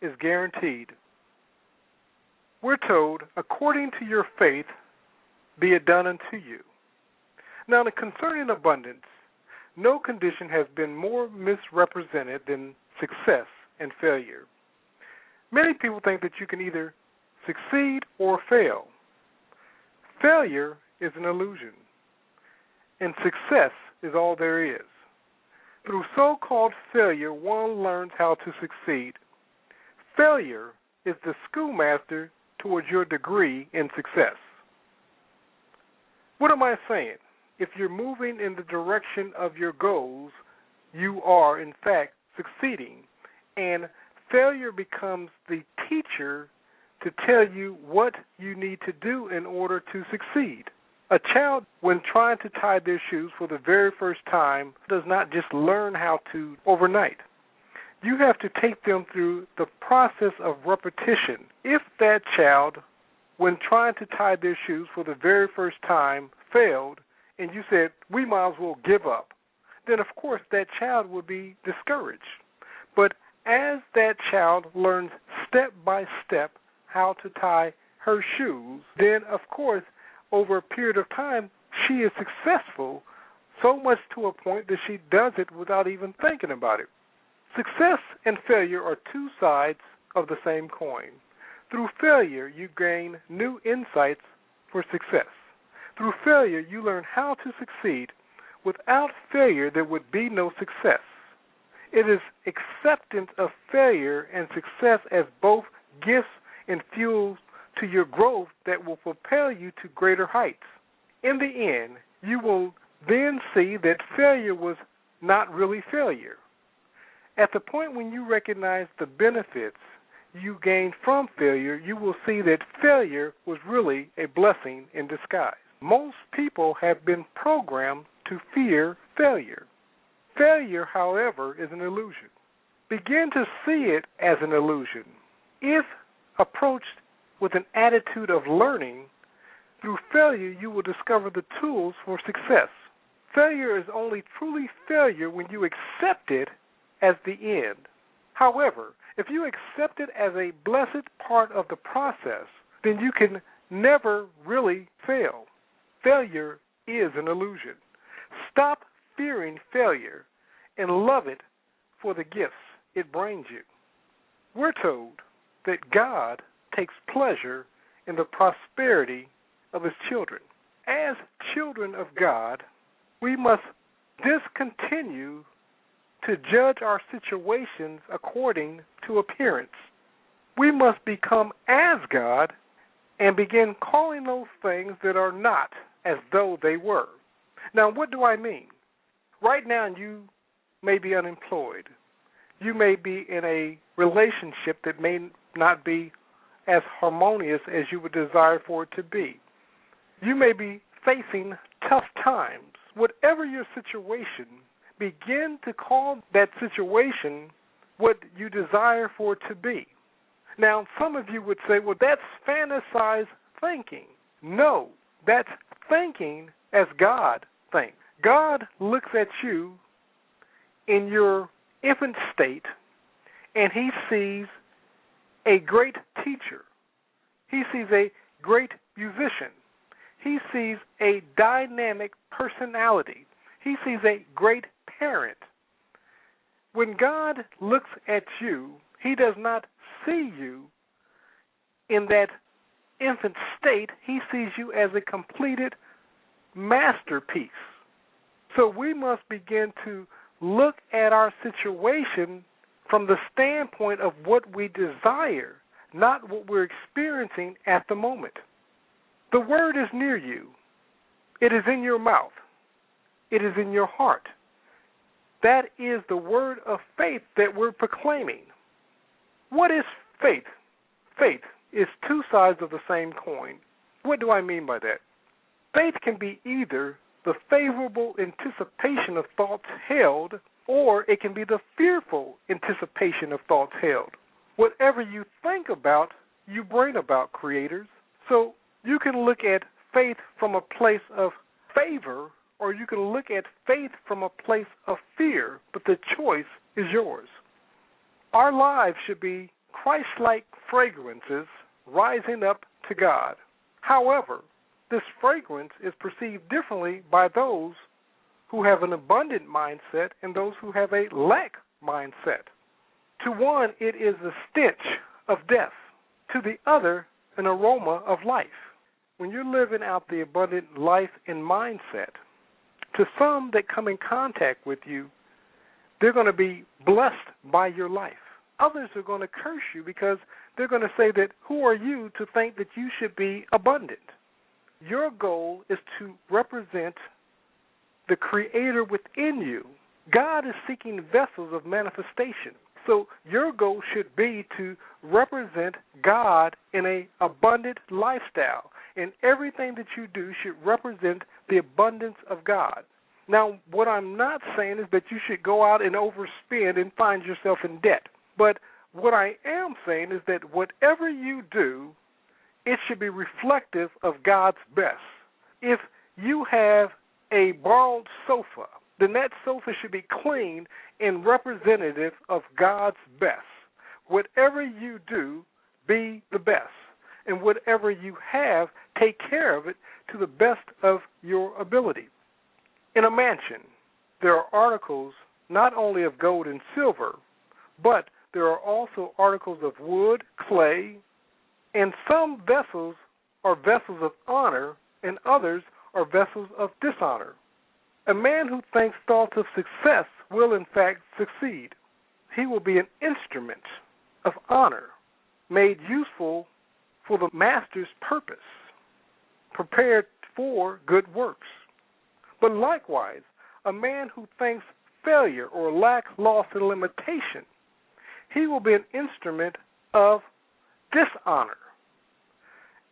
is guaranteed. We're told, according to your faith, be it done unto you. Now, concerning abundance, no condition has been more misrepresented than success and failure. Many people think that you can either succeed or fail. Failure is an illusion, and success is all there is. Through so-called failure, one learns how to succeed. Failure is the schoolmaster towards your degree in success. What am I saying? If you're moving in the direction of your goals, you are, in fact, succeeding. And failure becomes the teacher to tell you what you need to do in order to succeed. A child, when trying to tie their shoes for the very first time, does not just learn how to overnight. You have to take them through the process of repetition. If that child, when trying to tie their shoes for the very first time, failed, and you said, we might as well give up, then of course that child would be discouraged. But as that child learns step by step how to tie her shoes, then of course over a period of time she is successful, so much to a point that she does it without even thinking about it. Success and failure are two sides of the same coin. Through failure, you gain new insights for success. Through failure, you learn how to succeed. Without failure, there would be no success. It is acceptance of failure and success as both gifts and fuels to your growth that will propel you to greater heights. In the end, you will then see that failure was not really failure. At the point when you recognize the benefits you gain from failure, you will see that failure was really a blessing in disguise. Most people have been programmed to fear failure. Failure, however, is an illusion. Begin to see it as an illusion. If approached with an attitude of learning, through failure you will discover the tools for success. Failure is only truly failure when you accept it as the end. However, if you accept it as a blessed part of the process, then you can never really fail. Failure is an illusion. Stop fearing failure and love it for the gifts it brings you. We're told that God takes pleasure in the prosperity of His children. As children of God, we must discontinue to judge our situations according to appearance. We must become as God and begin calling those things that are not as though they were. Now, what do I mean? Right now, you may be unemployed. You may be in a relationship that may not be as harmonious as you would desire for it to be. You may be facing tough times. Whatever your situation, begin to call that situation what you desire for it to be. Now, some of you would say, well, that's fantasized thinking. No, that's thinking as God thinks. God looks at you in your infant state, and He sees a great teacher. He sees a great musician. He sees a dynamic personality. He sees a great parent. When God looks at you, He does not see you in that infant state. He sees you as a completed masterpiece. So we must begin to look at our situation from the standpoint of what we desire, not what we're experiencing at the moment. The word is near you. It is in your mouth. It is in your heart. That is the word of faith that we're proclaiming. What is faith? Faith is two sides of the same coin. What do I mean by that? Faith can be either the favorable anticipation of thoughts held, or it can be the fearful anticipation of thoughts held. Whatever you think about, you bring about, creators. So you can look at faith from a place of favor, or you can look at faith from a place of fear, but the choice is yours. Our lives should be Christ-like fragrances rising up to God. However, this fragrance is perceived differently by those who have an abundant mindset and those who have a lack mindset. To one, it is the stench of death. To the other, an aroma of life. When you're living out the abundant life and mindset, to some that come in contact with you, they're going to be blessed by your life. Others are going to curse you because they're going to say that, who are you to think that you should be abundant? Your goal is to represent the Creator within you. God is seeking vessels of manifestation. So your goal should be to represent God in an abundant lifestyle. And everything that you do should represent the abundance of God. Now, what I'm not saying is that you should go out and overspend and find yourself in debt. But what I am saying is that whatever you do, it should be reflective of God's best. If you have a borrowed sofa, then that sofa should be clean and representative of God's best. Whatever you do, be the best. And whatever you have, take care of it to the best of your ability. In a mansion, there are articles not only of gold and silver, but there are also articles of wood, clay, and some vessels are vessels of honor and others are vessels of dishonor. A man who thinks thoughts of success will in fact succeed. He will be an instrument of honor, made useful for the master's purpose, prepared for good works. But likewise, a man who thinks failure or lack, loss, and limitation, he will be an instrument of dishonor.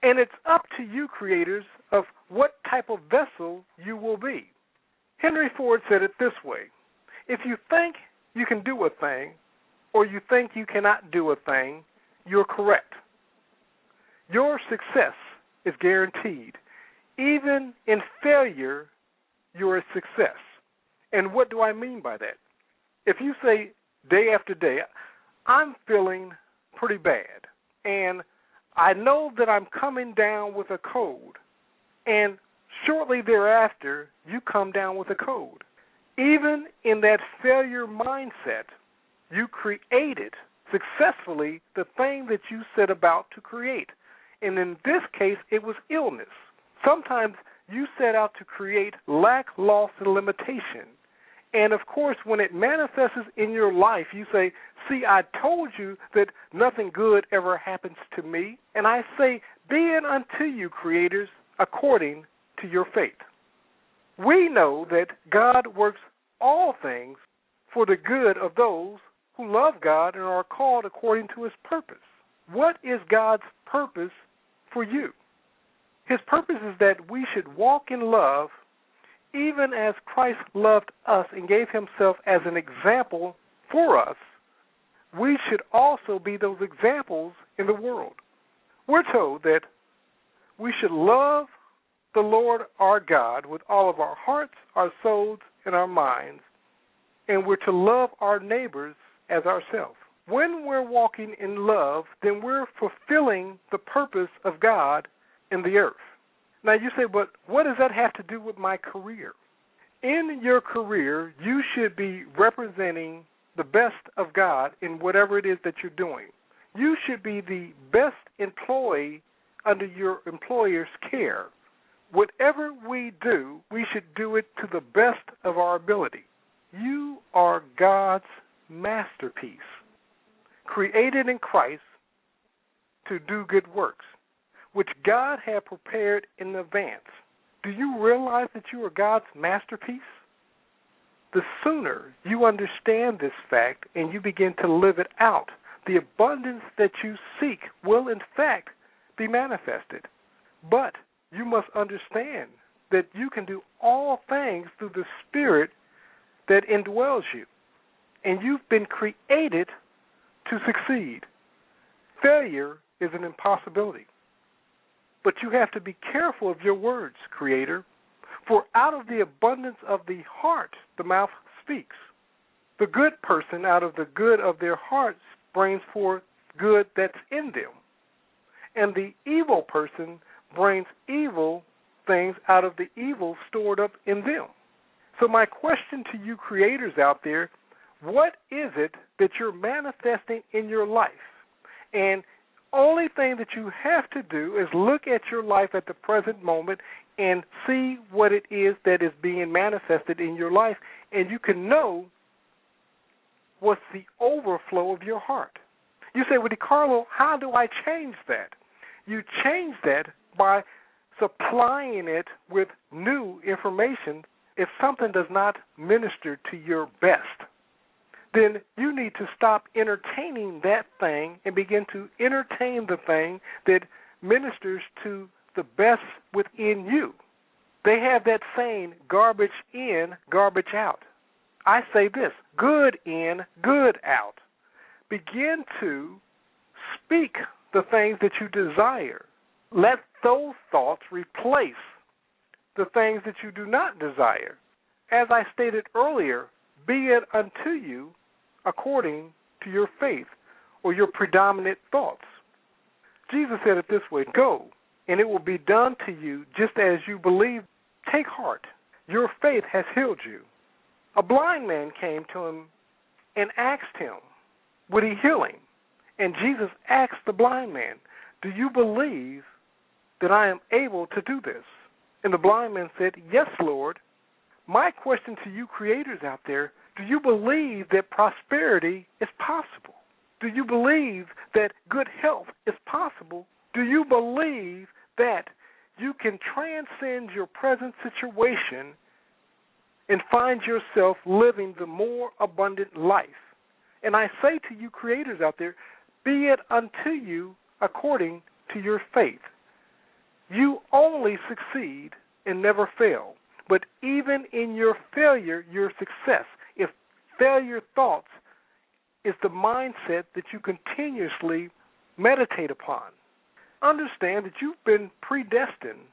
And it's up to you, creators, of what type of vessel you will be. Henry Ford said it this way: if you think you can do a thing or you think you cannot do a thing, you're correct. Your success is guaranteed. Even in failure, you're a success. And what do I mean by that? If you say day after day, I'm feeling pretty bad, and I know that I'm coming down with a cold, and shortly thereafter, you come down with a cold. Even in that failure mindset, you created successfully the thing that you set about to create. And in this case, it was illness. Sometimes you set out to create lack, loss, and limitation. And, of course, when it manifests in your life, you say, see, I told you that nothing good ever happens to me. And I say, be it unto you, creators, according to your faith. We know that God works all things for the good of those who love God and are called according to His purpose. What is God's purpose for you? His purpose is that we should walk in love even as Christ loved us and gave Himself as an example for us. We should also be those examples in the world. We're told that we should love the Lord our God with all of our hearts, our souls, and our minds, and we're to love our neighbors as ourselves. When we're walking in love, then we're fulfilling the purpose of God in the earth. Now you say, but what does that have to do with my career? In your career, you should be representing the best of God in whatever it is that you're doing. You should be the best employee under your employer's care. Whatever we do, we should do it to the best of our ability. You are God's masterpiece, created in Christ to do good works, which God had prepared in advance. Do you realize that you are God's masterpiece? The sooner you understand this fact and you begin to live it out, the abundance that you seek will in fact be manifested. But you must understand that you can do all things through the Spirit that indwells you. And you've been created to succeed. Failure is an impossibility. But you have to be careful of your words, Creator, for out of the abundance of the heart, the mouth speaks. The good person out of the good of their hearts brings forth good that's in them. And the evil person brings evil things out of the evil stored up in them. So my question to you creators out there, what is it that you're manifesting in your life? And only thing that you have to do is look at your life at the present moment and see what it is that is being manifested in your life, and you can know what's the overflow of your heart. You say, well, DeCarlo, how do I change that? You change that by supplying it with new information. If something does not minister to your best, then you need to stop entertaining that thing and begin to entertain the thing that ministers to the best within you. They have that saying, garbage in, garbage out. I say this, good in, good out. Begin to speak the things that you desire. Let those thoughts replace the things that you do not desire. As I stated earlier, be it unto you according to your faith or your predominant thoughts. Jesus said it this way, go, and it will be done to you just as you believe. Take heart. Your faith has healed you. A blind man came to him and asked him, would he heal him? And Jesus asked the blind man, do you believe that I am able to do this? And the blind man said, yes, Lord. My question to you creators out there, do you believe that prosperity is possible? Do you believe that good health is possible? Do you believe that you can transcend your present situation and find yourself living the more abundant life? And I say to you creators out there, be it unto you according to your faith. You only succeed and never fail. But even in your failure, your success. If failure thoughts is the mindset that you continuously meditate upon, understand that you've been predestined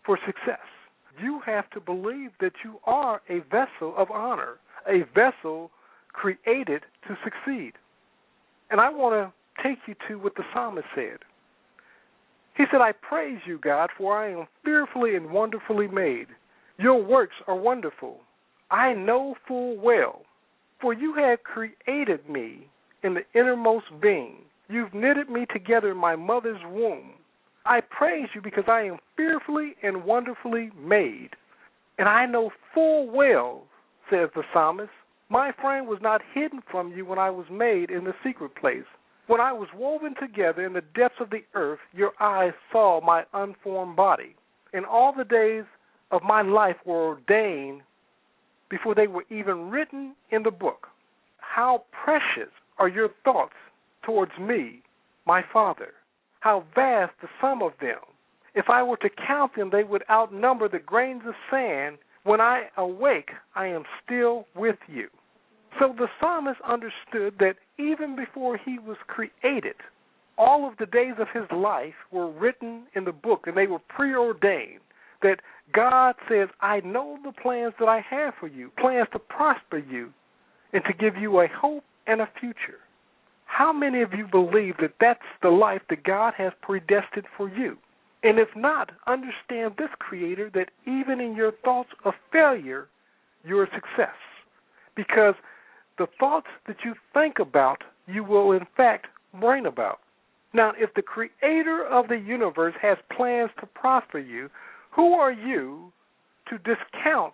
for success. You have to believe that you are a vessel of honor, a vessel created to succeed. And I want to take you to what the psalmist said. He said, I praise you, God, for I am fearfully and wonderfully made. Your works are wonderful. I know full well, for you have created me in the innermost being. You've knitted me together in my mother's womb. I praise you because I am fearfully and wonderfully made. And I know full well, says the psalmist, my frame was not hidden from you when I was made in the secret place. When I was woven together in the depths of the earth, your eyes saw my unformed body. And all the days of my life were ordained before they were even written in the book. How precious are your thoughts towards me, my Father. How vast the sum of them. If I were to count them, they would outnumber the grains of sand. When I awake, I am still with you. So the psalmist understood that even before he was created, all of the days of his life were written in the book, and they were preordained. That God says, I know the plans that I have for you, plans to prosper you and to give you a hope and a future. How many of you believe that that's the life that God has predestined for you? And if not, understand this, Creator, that even in your thoughts of failure, you're a success. Because the thoughts that you think about, you will in fact bring about. Now, if the Creator of the universe has plans to prosper you, who are you to discount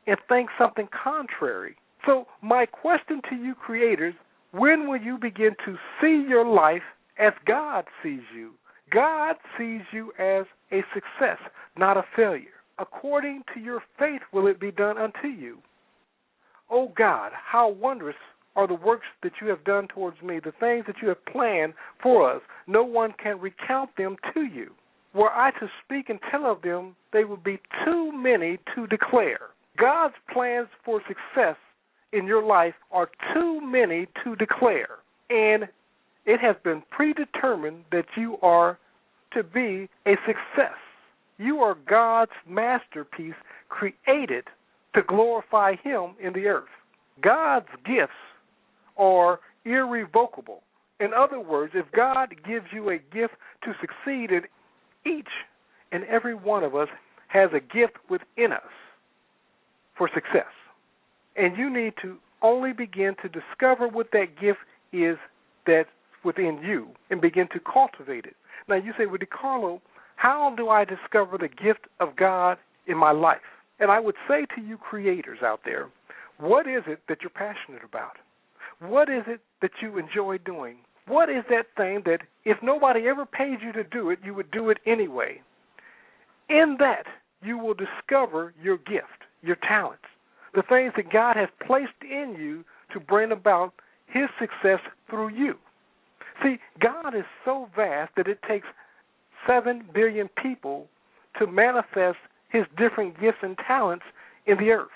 and think something contrary? So my question to you creators, when will you begin to see your life as God sees you? God sees you as a success, not a failure. According to your faith will it be done unto you. Oh God, how wondrous are the works that you have done towards me, the things that you have planned for us. No one can recount them to you. Were I to speak and tell of them, they would be too many to declare. God's plans for success in your life are too many to declare. And it has been predetermined that you are to be a success. You are God's masterpiece created to glorify Him in the earth. God's gifts are irrevocable, In other words, if God gives you a gift to succeed, and each and every one of us has a gift within us for success. And you need to only begin to discover what that gift is that's within you and begin to cultivate it. Now you say, well, DeCarlo, how do I discover the gift of God in my life? And I would say to you creators out there, what is it that you're passionate about? What is it that you enjoy doing? What is that thing that if nobody ever paid you to do it, you would do it anyway? In that, you will discover your gift, your talents, the things that God has placed in you to bring about His success through you. See, God is so vast that it takes 7 billion people to manifest His different gifts and talents in the earth.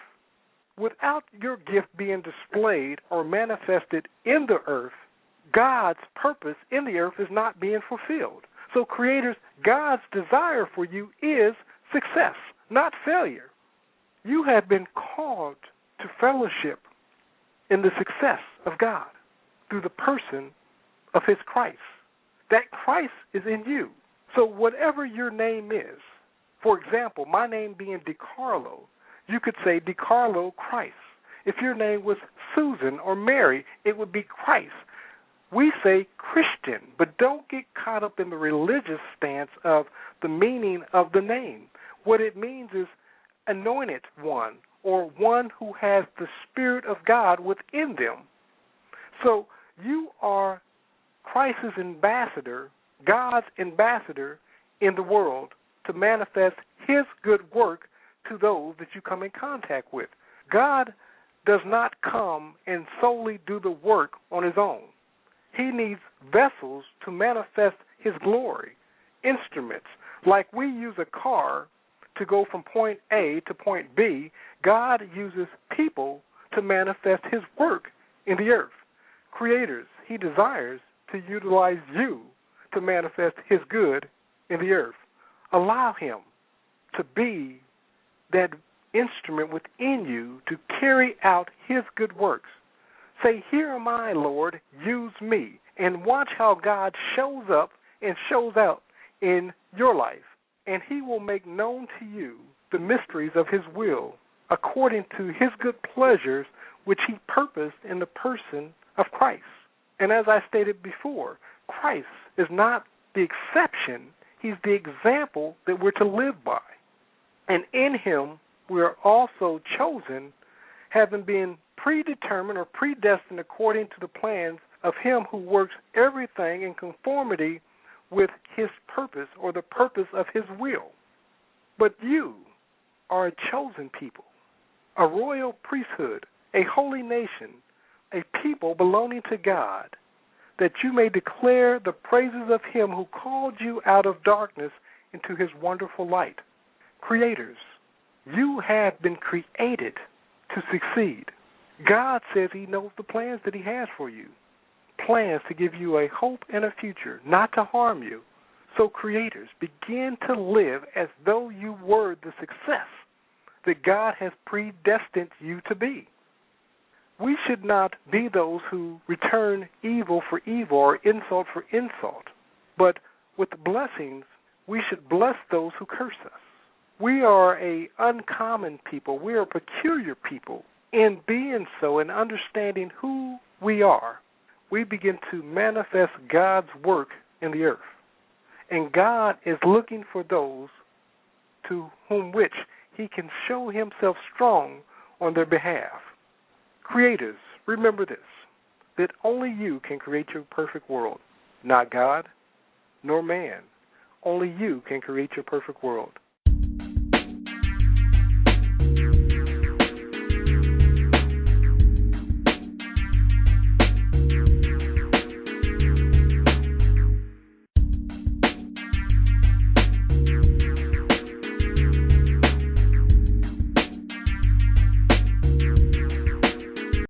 Without your gift being displayed or manifested in the earth, God's purpose in the earth is not being fulfilled. So, creators, God's desire for you is success, not failure. You have been called to fellowship in the success of God through the person of His Christ. That Christ is in you. So whatever your name is, for example, my name being DeCarlo, you could say DeCarlo Christ. If your name was Susan or Mary, it would be Christ. We say Christian, but don't get caught up in the religious stance of the meaning of the name. What it means is anointed one, or one who has the Spirit of God within them. So you are Christ's ambassador, God's ambassador in the world to manifest His good work to those that you come in contact with. God does not come and solely do the work on His own. He needs vessels to manifest His glory, instruments. Like we use a car to go from point A to point B, God uses people to manifest His work in the earth. Creators, He desires to utilize you to manifest His good in the earth. Allow Him to be that instrument within you to carry out His good works. Say, here am I, Lord, use me. And watch how God shows up and shows out in your life. And He will make known to you the mysteries of His will according to His good pleasures which He purposed in the person of Christ. And as I stated before, Christ is not the exception. He's the example that we're to live by. And in Him we are also chosen, having been predetermined or predestined according to the plans of Him who works everything in conformity with His purpose or the purpose of His will. But you are a chosen people, a royal priesthood, a holy nation, a people belonging to God, that you may declare the praises of Him who called you out of darkness into His wonderful light. Creators, you have been created to succeed. God says He knows the plans that He has for you, plans to give you a hope and a future, not to harm you. So creators, begin to live as though you were the success that God has predestined you to be. We should not be those who return evil for evil or insult for insult, but with blessings, we should bless those who curse us. We are an uncommon people. We are a peculiar people. In being so and understanding who we are, we begin to manifest God's work in the earth. And God is looking for those to whom which He can show Himself strong on their behalf. Creators, remember this, that only you can create your perfect world, not God, nor man. Only you can create your perfect world.